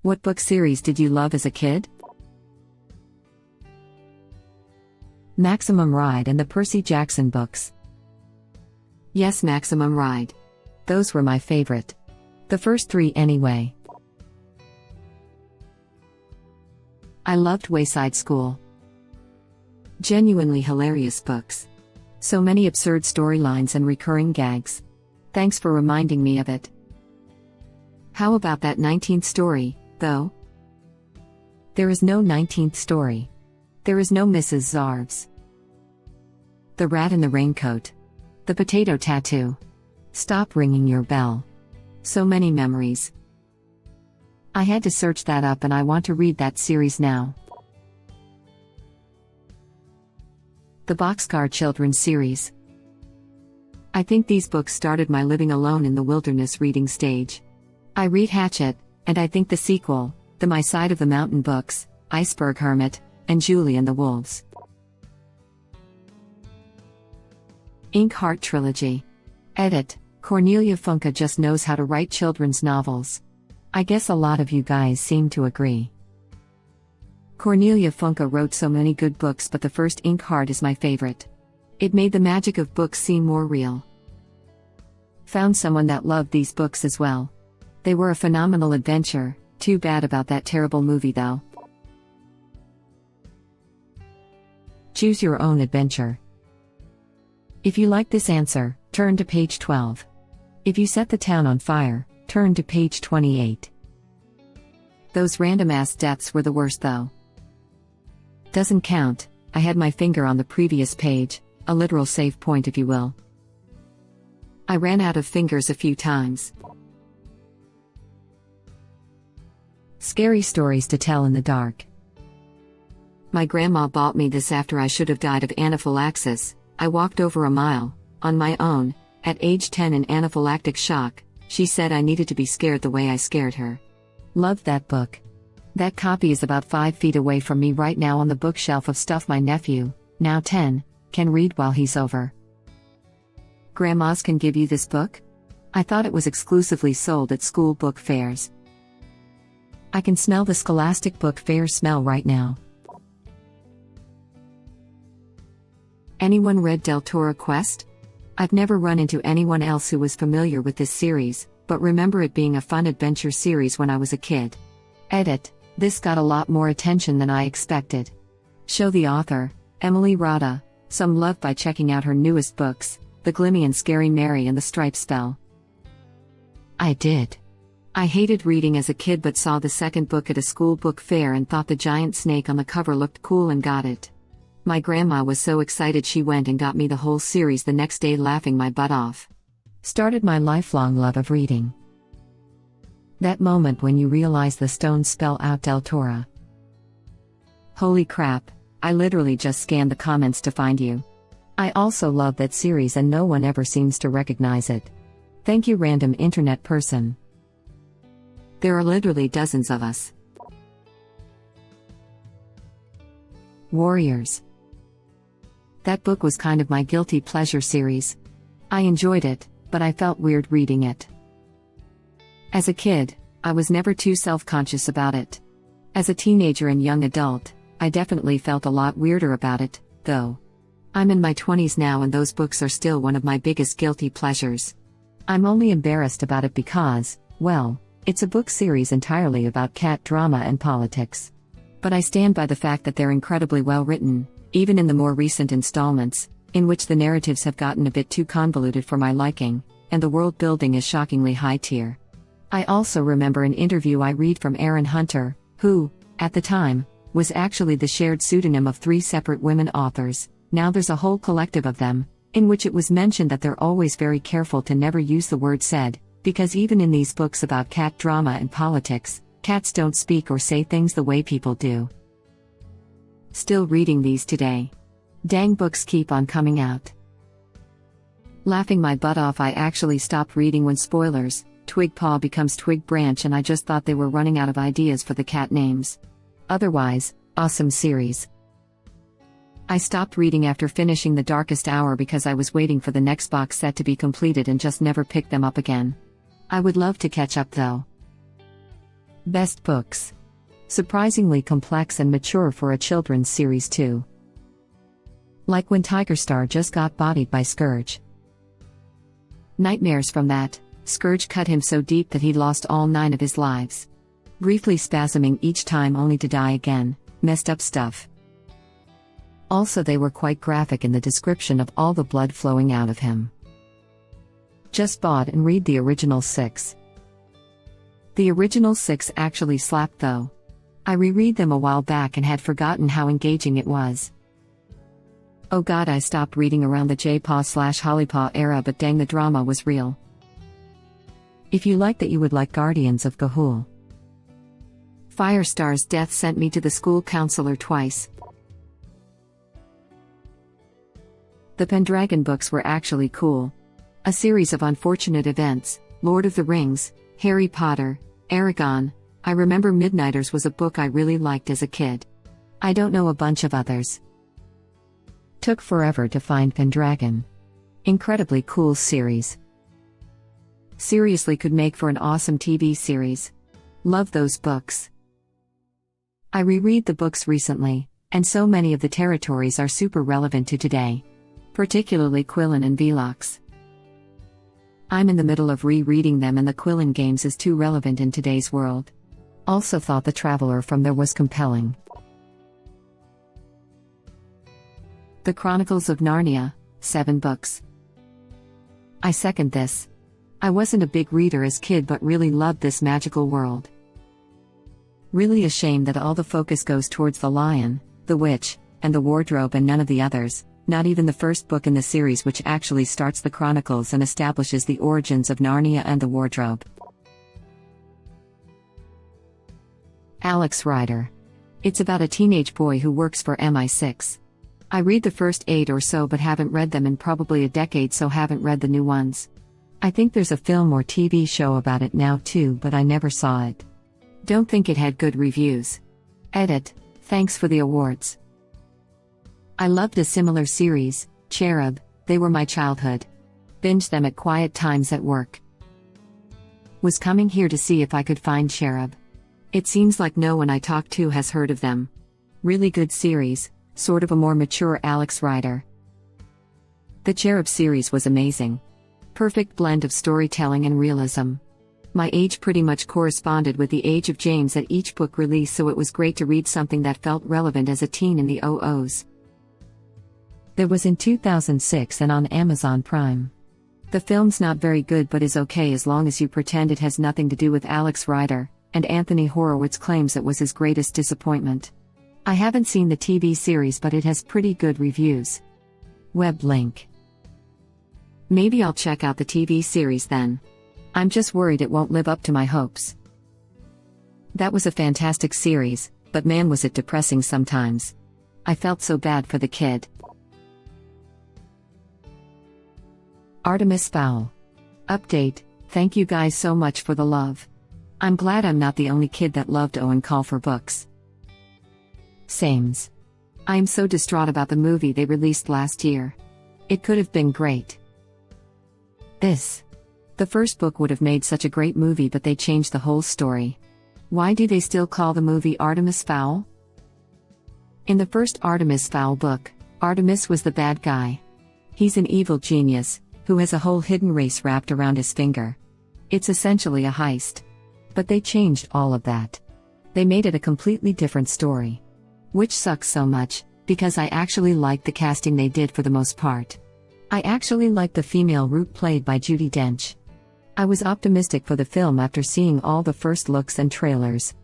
What book series did you love as a kid? Maximum Ride and the Percy Jackson books. Yes, Maximum Ride. Those were my favorite. The first 3 anyway. I loved Wayside School. Genuinely hilarious books. So many absurd storylines and recurring gags. Thanks for reminding me of it. How about that 19th story, though? There is no 19th story. There is no Mrs. Zarves. The rat in the raincoat. The potato tattoo. Stop ringing your bell. So many memories. I had to search that up and I want to read that series now. The Boxcar Children's series. I think these books started my living alone in the wilderness reading stage. I read Hatchet, and I think the sequel, the My Side of the Mountain books, Iceberg Hermit, and Julie and the Wolves. Inkheart Trilogy. Edit, Cornelia Funke just knows how to write children's novels. I guess a lot of you guys seem to agree. Cornelia Funke wrote so many good books, but the first Inkheart is my favorite. It made the magic of books seem more real. Found someone that loved these books as well. They were a phenomenal adventure. Too bad about that terrible movie though. Choose your own adventure. If you like this answer, turn to page 12. If you set the town on fire, turn to page 28. Those random-ass deaths were the worst though. Doesn't count, I had my finger on the previous page, a literal save point if you will. I ran out of fingers a few times. Scary stories to tell in the dark. My grandma bought me this after I should have died of anaphylaxis. I walked over a mile, on my own, at age 10 in anaphylactic shock. She said I needed to be scared the way I scared her. Loved that book. That copy is about 5 feet away from me right now on the bookshelf of stuff my nephew, now 10, can read while he's over. Grandmas can give you this book? I thought it was exclusively sold at school book fairs. I can smell the Scholastic Book Fair smell right now. Anyone read Del Toro Quest? I've never run into anyone else who was familiar with this series, but remember it being a fun adventure series when I was a kid. Edit, this got a lot more attention than I expected. Show the author, Emily Rada, some love by checking out her newest books, The Glimmy and Scary Mary and the Stripe Spell. I did. I hated reading as a kid but saw the second book at a school book fair and thought the giant snake on the cover looked cool and got it. My grandma was so excited she went and got me the whole series the next day, laughing my butt off. Started my lifelong love of reading. That moment when you realize the stones spell out Del Toro. Holy crap, I literally just scanned the comments to find you. I also love that series and no one ever seems to recognize it. Thank you, random internet person. There are literally dozens of us. Warriors. That book was kind of my guilty pleasure series. I enjoyed it, but I felt weird reading it. As a kid, I was never too self-conscious about it. As a teenager and young adult, I definitely felt a lot weirder about it, though. I'm in my 20s now and those books are still one of my biggest guilty pleasures. I'm only embarrassed about it because, well, it's a book series entirely about cat drama and politics. But I stand by the fact that they're incredibly well written, even in the more recent installments, in which the narratives have gotten a bit too convoluted for my liking, and the world building is shockingly high tier. I also remember an interview I read from Erin Hunter, who, at the time, was actually the shared pseudonym of 3 separate women authors. Now there's a whole collective of them, in which it was mentioned that they're always very careful to never use the word said, because even in these books about cat drama and politics, cats don't speak or say things the way people do. Still reading these today. Dang, books keep on coming out. Laughing my butt off, I actually stopped reading when spoilers, Twig Paw becomes Twig Branch, and I just thought they were running out of ideas for the cat names. Otherwise, awesome series. I stopped reading after finishing The Darkest Hour because I was waiting for the next box set to be completed and just never picked them up again. I would love to catch up though. Best books. Surprisingly complex and mature for a children's series too. Like when Tiger Star just got bodied by Scourge. Nightmares from that. Scourge cut him so deep that he lost all 9 of his lives. Briefly spasming each time only to die again. Messed up stuff. Also, they were quite graphic in the description of all the blood flowing out of him. Just bought and read the original 6. The original 6 actually slapped though. I reread them a while back and had forgotten how engaging it was. Oh god, I stopped reading around the J-Paw/Hollypaw era, but dang, the drama was real. If you like that, you would like Guardians of Ga'Hoole. Firestar's death sent me to the school counselor twice. The Pendragon books were actually cool. A series of unfortunate events, Lord of the Rings, Harry Potter, Aragon. I remember Midnighters was a book I really liked as a kid. I don't know a bunch of others. Took forever to find Pendragon. Incredibly cool series. Seriously could make for an awesome TV series. Love those books. I reread the books recently, and so many of the territories are super relevant to today. Particularly Quillen and Velox. I'm in the middle of rereading them, and the Quillen games is too relevant in today's world. Also thought The Traveler from there was compelling. The Chronicles of Narnia, 7 books. I second this. I wasn't a big reader as kid but really loved this magical world. Really a shame that all the focus goes towards the lion, the witch, and the wardrobe and none of the others, not even the first book in the series, which actually starts the Chronicles and establishes the origins of Narnia and the wardrobe. Alex Rider. It's about a teenage boy who works for MI6. I read the first 8 or so but haven't read them in probably a decade, so haven't read the new ones. I think there's a film or TV show about it now too, but I never saw it. Don't think it had good reviews. Edit, thanks for the awards. I loved a similar series, Cherub. They were my childhood. Binged them at quiet times at work. Was coming here to see if I could find Cherub. It seems like no one I talk to has heard of them. Really good series, sort of a more mature Alex Rider. The Cherub series was amazing. Perfect blend of storytelling and realism. My age pretty much corresponded with the age of James at each book release, so it was great to read something that felt relevant as a teen in the 00s. There was in 2006 and on Amazon Prime. The film's not very good but is okay as long as you pretend it has nothing to do with Alex Rider, and Anthony Horowitz claims it was his greatest disappointment. I haven't seen the TV series but it has pretty good reviews. Web link. Maybe I'll check out the TV series then. I'm just worried it won't live up to my hopes. That was a fantastic series, but man was it depressing sometimes. I felt so bad for the kid. Artemis Fowl. Update, thank you guys so much for the love. I'm glad I'm not the only kid that loved Owen Colfer books. Sames. I am so distraught about the movie they released last year. It could have been great. The first book would have made such a great movie, but they changed the whole story. Why do they still call the movie Artemis Fowl? In the first Artemis Fowl book, Artemis was the bad guy. He's an evil genius, who has a whole hidden race wrapped around his finger. It's essentially a heist. But they changed all of that. They made it a completely different story. Which sucks so much, because I actually liked the casting they did for the most part. I actually liked the female Root played by Judi Dench. I was optimistic for the film after seeing all the first looks and trailers.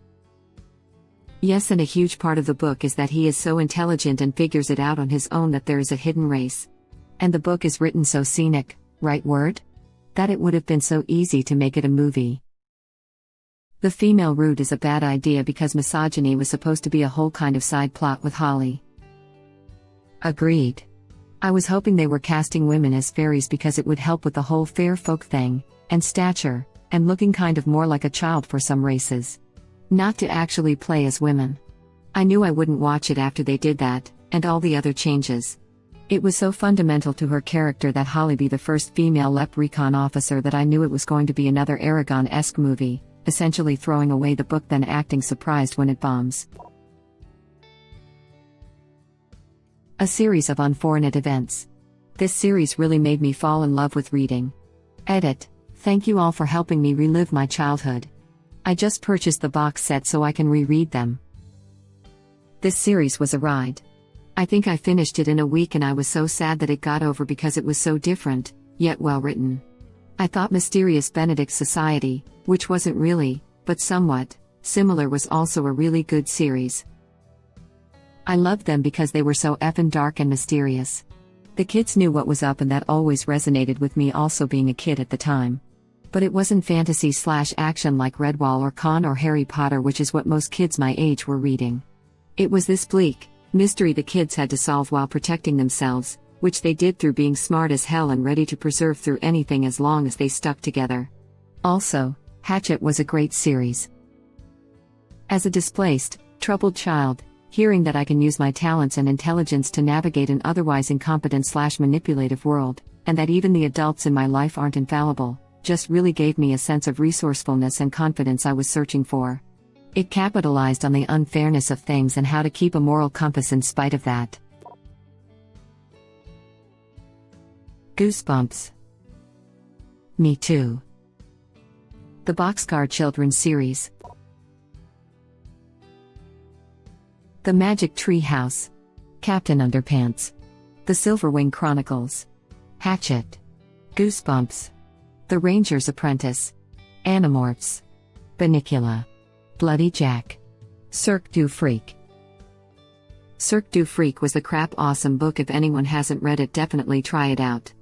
Yes, and a huge part of the book is that he is so intelligent and figures it out on his own that there is a hidden race. And the book is written so scenic, right word? That it would have been so easy to make it a movie. The female Root is a bad idea because misogyny was supposed to be a whole kind of side plot with Holly. Agreed. I was hoping they were casting women as fairies because it would help with the whole fair folk thing, and stature, and looking kind of more like a child for some races. Not to actually play as women. I knew I wouldn't watch it after they did that, and all the other changes. It was so fundamental to her character that Holly be the first female leprechaun officer that I knew it was going to be another Aragon-esque movie, essentially throwing away the book then acting surprised when it bombs. A series of unfortunate events. This series really made me fall in love with reading. Edit. Thank you all for helping me relive my childhood. I just purchased the box set so I can reread them. This series was a ride. I think I finished it in a week and I was so sad that it got over because it was so different, yet well written. I thought Mysterious Benedict's Society, which wasn't really, but somewhat, similar, was also a really good series. I loved them because they were so effing dark and mysterious. The kids knew what was up and that always resonated with me, also being a kid at the time. But it wasn't fantasy/action like Redwall or Con or Harry Potter, which is what most kids my age were reading. It was this bleak mystery the kids had to solve while protecting themselves, which they did through being smart as hell and ready to persevere through anything as long as they stuck together. Also, Hatchet was a great series. As a displaced, troubled child, hearing that I can use my talents and intelligence to navigate an otherwise incompetent/manipulative world, and that even the adults in my life aren't infallible, just really gave me a sense of resourcefulness and confidence I was searching for. It capitalized on the unfairness of things and how to keep a moral compass in spite of that. Goosebumps. Me Too. The Boxcar Children's Series. The Magic Tree House. Captain Underpants. The Silverwing Chronicles. Hatchet. Goosebumps. The Ranger's Apprentice. Animorphs. Bunnicula. Bloody Jack. Cirque du Freak. Cirque du Freak was the crap awesome book. If anyone hasn't read it, definitely try it out.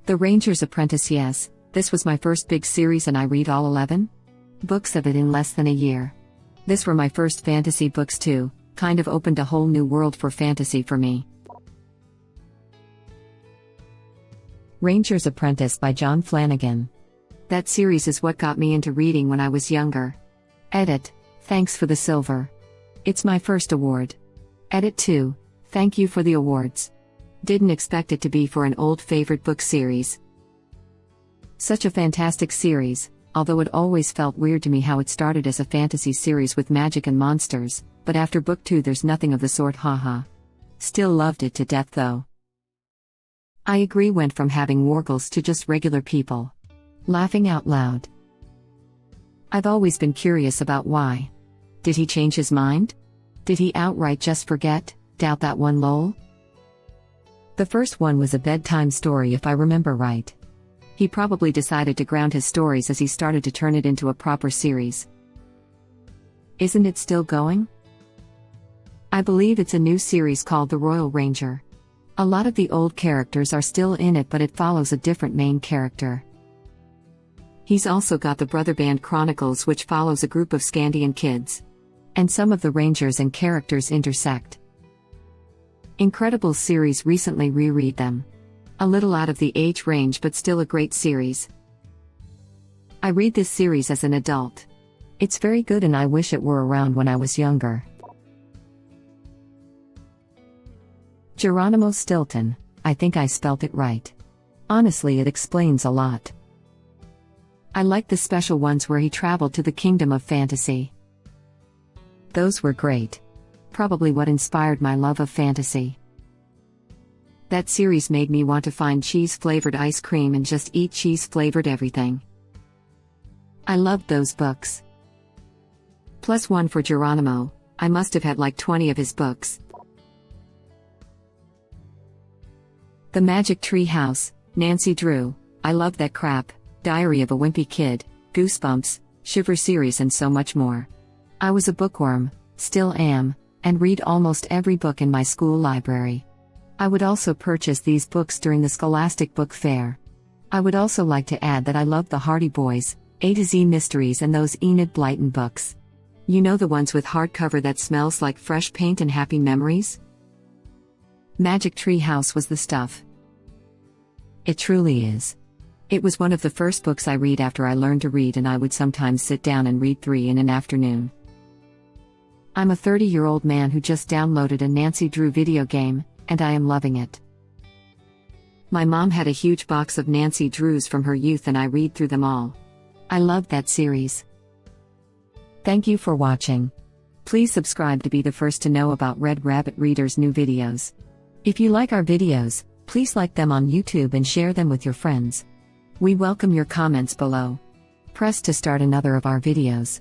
The Ranger's Apprentice. Yes, this was my first big series and I read all 11 books of it in less than a year. This were my first fantasy books too, kind of opened a whole new world for fantasy for me. Ranger's Apprentice by John Flanagan. That series is what got me into reading when I was younger. Edit. Thanks for the silver. It's my first award. Edit 2. Thank you for the awards. Didn't expect it to be for an old favorite book series. Such a fantastic series, although it always felt weird to me how it started as a fantasy series with magic and monsters, but after book 2 there's nothing of the sort, haha. Still loved it to death though. I agree, went from having wargles to just regular people. Laughing out loud. I've always been curious about why. Did he change his mind? Did he outright just forget, doubt that one lol? The first one was a bedtime story if I remember right. He probably decided to ground his stories as he started to turn it into a proper series. Isn't it still going? I believe it's a new series called The Royal Ranger. A lot of the old characters are still in it, but it follows a different main character. He's also got the Brother Band Chronicles, which follows a group of Scandian kids. And some of the Rangers and characters intersect. Incredible series, recently reread them. A little out of the age range but still a great series. I read this series as an adult. It's very good and I wish it were around when I was younger. Geronimo Stilton, I think I spelt it right. Honestly, it explains a lot. I like the special ones where he traveled to the kingdom of fantasy. Those were great. Probably what inspired my love of fantasy. That series made me want to find cheese-flavored ice cream and just eat cheese-flavored everything. I loved those books. Plus one for Geronimo, I must have had like 20 of his books. The Magic Tree House, Nancy Drew, I love that crap, Diary of a Wimpy Kid, Goosebumps, Shiver series and so much more. I was a bookworm, still am, and read almost every book in my school library. I would also purchase these books during the Scholastic Book Fair. I would also like to add that I love the Hardy Boys, A to Z Mysteries and those Enid Blyton books. You know, the ones with hardcover that smells like fresh paint and happy memories? Magic Tree House was the stuff. It truly is. It was one of the first books I read after I learned to read, and I would sometimes sit down and read 3 in an afternoon. I'm a 30-year-old man who just downloaded a Nancy Drew video game, and I am loving it. My mom had a huge box of Nancy Drews from her youth and I read through them all. I loved that series. Thank you for watching. Please subscribe to be the first to know about Red Rabbit Reader's new videos. If you like our videos, please like them on YouTube and share them with your friends. We welcome your comments below. Press to start another of our videos.